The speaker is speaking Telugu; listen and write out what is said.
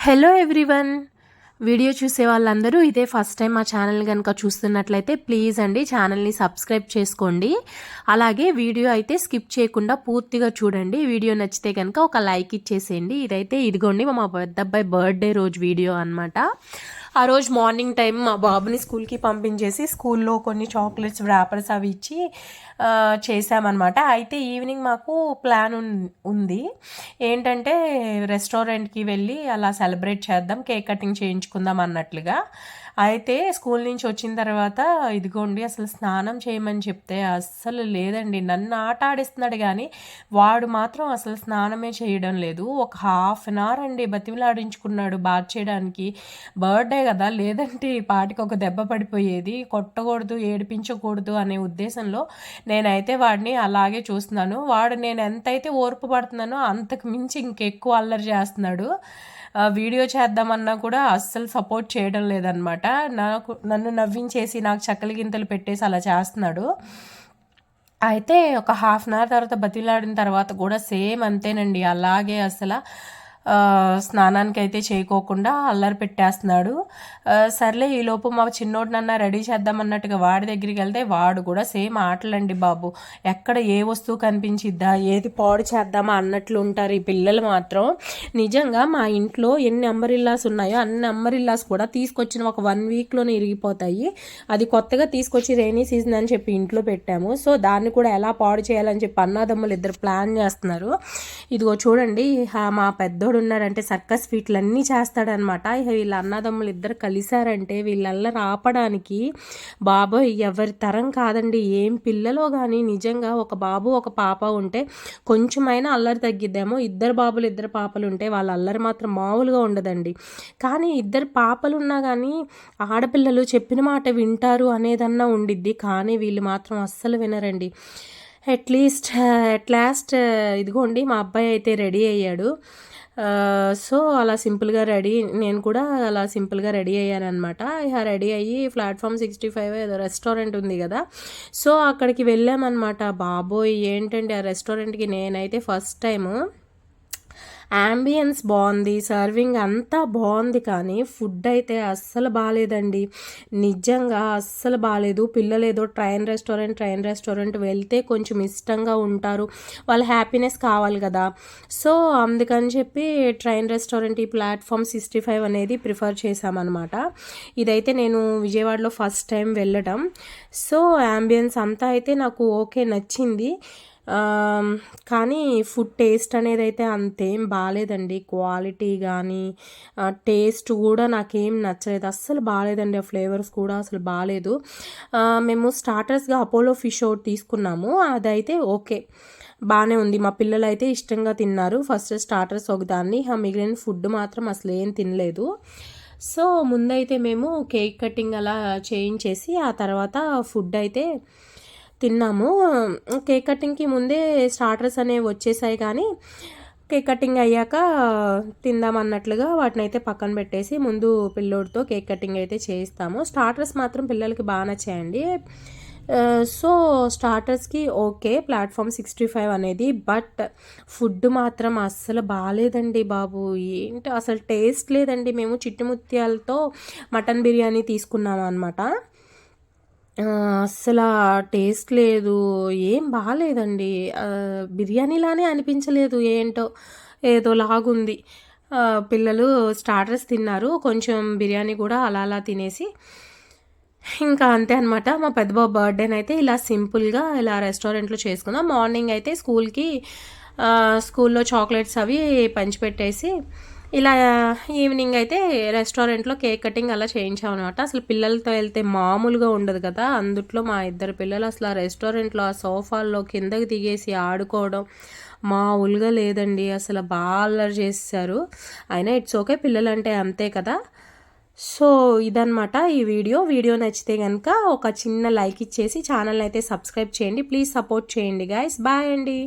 Hello everyone. వీడియో చూసే వాళ్ళందరూ ఇదే ఫస్ట్ టైం మా ఛానల్ కనుక చూస్తున్నట్లయితే ప్లీజ్ అండి ఛానల్ని సబ్స్క్రైబ్ చేసుకోండి. అలాగే వీడియో అయితే స్కిప్ చేయకుండా పూర్తిగా చూడండి. వీడియో నచ్చితే కనుక ఒక లైక్ ఇచ్చేసేయండి. ఇదిగోండి మా పెద్ద అబ్బాయి బర్త్డే రోజు వీడియో అనమాట. ఆ రోజు మార్నింగ్ టైం మా బాబుని స్కూల్కి పంపించేసి స్కూల్లో కొన్ని చాక్లెట్స్ వ్రాపర్స్ అవి ఇచ్చి చేసామన్నమాట. అయితే ఈవినింగ్ మాకు ప్లాన్ ఉంది ఏంటంటే రెస్టారెంట్కి వెళ్ళి అలా సెలబ్రేట్ చేద్దాం, కేక్ కటింగ్ చేయించుకుందాం అన్నట్లుగా. అయితే స్కూల్ నుంచి వచ్చిన తర్వాత ఇదిగోండి అసలు స్నానం చేయమని చెప్తే అస్సలు లేదండి, నన్ను ఆట ఆడిస్తున్నాడు కానీ వాడు మాత్రం అసలు స్నానమే చేయడం లేదు. ఒక హాఫ్ అన్ అవర్ అండి బతిమిలాడించుకున్నాడు బాత్ చేయడానికి. బర్త్డే కదా, లేదంటే ఈ పాటికి ఒక దెబ్బ పడిపోయేది. కొట్టకూడదు, ఏడిపించకూడదు అనే ఉద్దేశంలో నేనైతే వాడిని అలాగే చూస్తున్నాను. వాడు నేను ఎంతైతే ఓర్పు పడుతున్నానో అంతకు మించి ఇంకెక్కువ అల్లరి చేస్తున్నాడు. వీడియో చేద్దామన్నా కూడా అస్సలు సపోర్ట్ చేయడం లేదనమాట. నన్ను నవ్వించేసి నాకు చక్కలి గింతలు పెట్టేసి అలా చేస్తున్నాడు. అయితే ఒక హాఫ్ అన్ అవర్ తర్వాత బతిలాడిన తర్వాత కూడా సేమ్ అంతేనండి, అలాగే అసలు స్నానానికి అయితే చేయకోకుండా అల్లరి పెట్టేస్తున్నాడు. సర్లే ఈలోపు మా చిన్నోడినన్నా రెడీ చేద్దామన్నట్టుగా వాడి దగ్గరికి వెళ్తే వాడు కూడా సేమ్ ఆటలండి బాబు. ఎక్కడ ఏ వస్తువు కనిపించిద్దా, ఏది పాడు చేద్దామా అన్నట్లు ఉంటారు ఈ పిల్లలు మాత్రం. నిజంగా మా ఇంట్లో ఎన్ని అంబరిల్లాస్ ఉన్నాయో అన్ని అంబరిల్లాస్ కూడా తీసుకొచ్చిన ఒక 1 వీక్లోనే ఇరిగిపోతాయి. అది కొత్తగా తీసుకొచ్చి రైనీ సీజన్ అని చెప్పి ఇంట్లో పెట్టాము. సో దాన్ని కూడా ఎలా పాడు చేయాలని చెప్పి అన్నాదమ్ములు ఇద్దరు ప్లాన్ చేస్తున్నారు. ఇదిగో చూడండి, మా పెద్దోడు ఉన్నాడంటే సర్కస్ ఫీట్లు అన్నీ చేస్తాడనమాట. వీళ్ళ అన్నదమ్ములు ఇద్దరు కలిశారంటే వీళ్ళల్లా ఆపడానికి బాబోయ్ ఎవరి తరం కాదండి. ఏం పిల్లలో కానీ నిజంగా ఒక బాబు ఒక పాప ఉంటే కొంచెమైనా అల్లరి తగ్గిద్దేమో. ఇద్దరు బాబులు ఇద్దరు పాపలు ఉంటే వాళ్ళ అల్లరి మాత్రం మామూలుగా ఉండదండి. కానీ ఇద్దరు పాపలు ఉన్నా కానీ ఆడపిల్లలు చెప్పిన మాట వింటారు అనేదన్నా ఉండిద్ది. కానీ వీళ్ళు మాత్రం అస్సలు వినరండి. అట్ లాస్ట్ ఇదిగోండి మా అబ్బాయి అయితే రెడీ అయ్యాడు. సో అలా సింపుల్గా నేను కూడా అలా సింపుల్గా రెడీ అయ్యాను అనమాట. ఇక రెడీ అయ్యి ప్లాట్ఫామ్ 65 ఏదో రెస్టారెంట్ ఉంది కదా, సో అక్కడికి వెళ్ళామన్నమాట. బాబోయ్ ఏంటండి ఆ రెస్టారెంట్కి నేనైతే ఫస్ట్ టైము. యాంబియన్స్ బాగుంది, సర్వింగ్ అంతా బాగుంది, కానీ ఫుడ్ అయితే అస్సలు బాగాలేదండి. నిజంగా అస్సలు బాగాలేదు. పిల్లలు ఏదో ట్రైన్ రెస్టారెంట్ వెళ్తే కొంచెం ఇష్టంగా ఉంటారు, వాళ్ళ హ్యాపీనెస్ కావాలి కదా. సో అందుకని చెప్పి ట్రైన్ రెస్టారెంట్ ఈ ప్లాట్ఫామ్ 65 అనేది ప్రిఫర్ చేశామన్నమాట. ఇదైతే నేను విజయవాడలో ఫస్ట్ టైం వెళ్ళడం. సో యాంబియన్స్ అంతా అయితే నాకు ఓకే నచ్చింది. కానీ ఫుడ్ టేస్ట్ అనేది అయితే అంతేం బాగాలేదండి. క్వాలిటీ కానీ టేస్ట్ కూడా నాకేం నచ్చలేదు, అస్సలు బాగాలేదండి. ఆ ఫ్లేవర్స్ కూడా అసలు బాగాలేదు. మేము స్టార్టర్స్గా అపోలో ఫిష్ ఒకటి తీసుకున్నాము, అదైతే ఓకే బాగానే ఉంది. మా పిల్లలు అయితే ఇష్టంగా తిన్నారు. ఫస్ట్ స్టార్టర్స్ ఒకదాన్ని, మిగిలిన ఫుడ్ మాత్రం అసలు ఏం తినలేదు. సో ముందైతే మేము కేక్ కటింగ్ అలా చేయించేసి ఆ తర్వాత ఫుడ్ అయితే తిన్నాము. కేక్ కటింగ్కి ముందే స్టార్టర్స్ అనేవి వచ్చేసాయి, కానీ కేక్ కటింగ్ అయ్యాక తిందామన్నట్లుగా వాటిని అయితే పక్కన పెట్టేసి ముందు పిల్లోడితో కేక్ కటింగ్ అయితే చేయిస్తాము. స్టార్టర్స్ మాత్రం పిల్లలకి బాగా నచ్చాయండి. సో స్టార్టర్స్కి ఓకే ప్లాట్ఫామ్ 65 అనేది, బట్ ఫుడ్ మాత్రం అస్సలు బాగాలేదండి బాబు. ఏంటి అసలు టేస్ట్ లేదండి. మేము చిట్టుముత్యాలతో మటన్ బిర్యానీ తీసుకున్నాము అనమాట. అస్సలు టేస్ట్ లేదు, ఏం బాగాలేదండి. బిర్యానీలానే అనిపించలేదు, ఏంటో ఏదో లాగుంది. పిల్లలు స్టార్టర్స్ తిన్నారు, కొంచెం బిర్యానీ కూడా అలా అలా తినేసి ఇంకా అంతే అనమాట. మా పెద్ద బాబు బర్త్డేనైతే ఇలా సింపుల్గా ఇలా రెస్టారెంట్లో చేసుకున్నాం. మార్నింగ్ అయితే స్కూల్లో చాక్లెట్స్ అవి పంచిపెట్టేసి ఇలా ఈవినింగ్ అయితే రెస్టారెంట్లో కేక్ కటింగ్ అలా చేయించామన్నమాట. అసలు పిల్లలతో వెళ్తే మామూలుగా ఉండదు కదా, అందుట్లో మా ఇద్దరు పిల్లలు అసలు ఆ రెస్టారెంట్లో ఆ సోఫాల్లో కిందకి దిగేసి ఆడుకోవడం మామూలుగా లేదండి. అసలు బాగా అల్లరి చేసేసారు. అయినా ఇట్స్ ఓకే, పిల్లలు అంటే అంతే కదా. సో ఇదనమాట ఈ వీడియో నచ్చితే కనుక ఒక చిన్న లైక్ ఇచ్చేసి ఛానల్ అయితే సబ్స్క్రైబ్ చేయండి. ప్లీజ్ సపోర్ట్ చేయండి గైస్. బాయ్ అండి.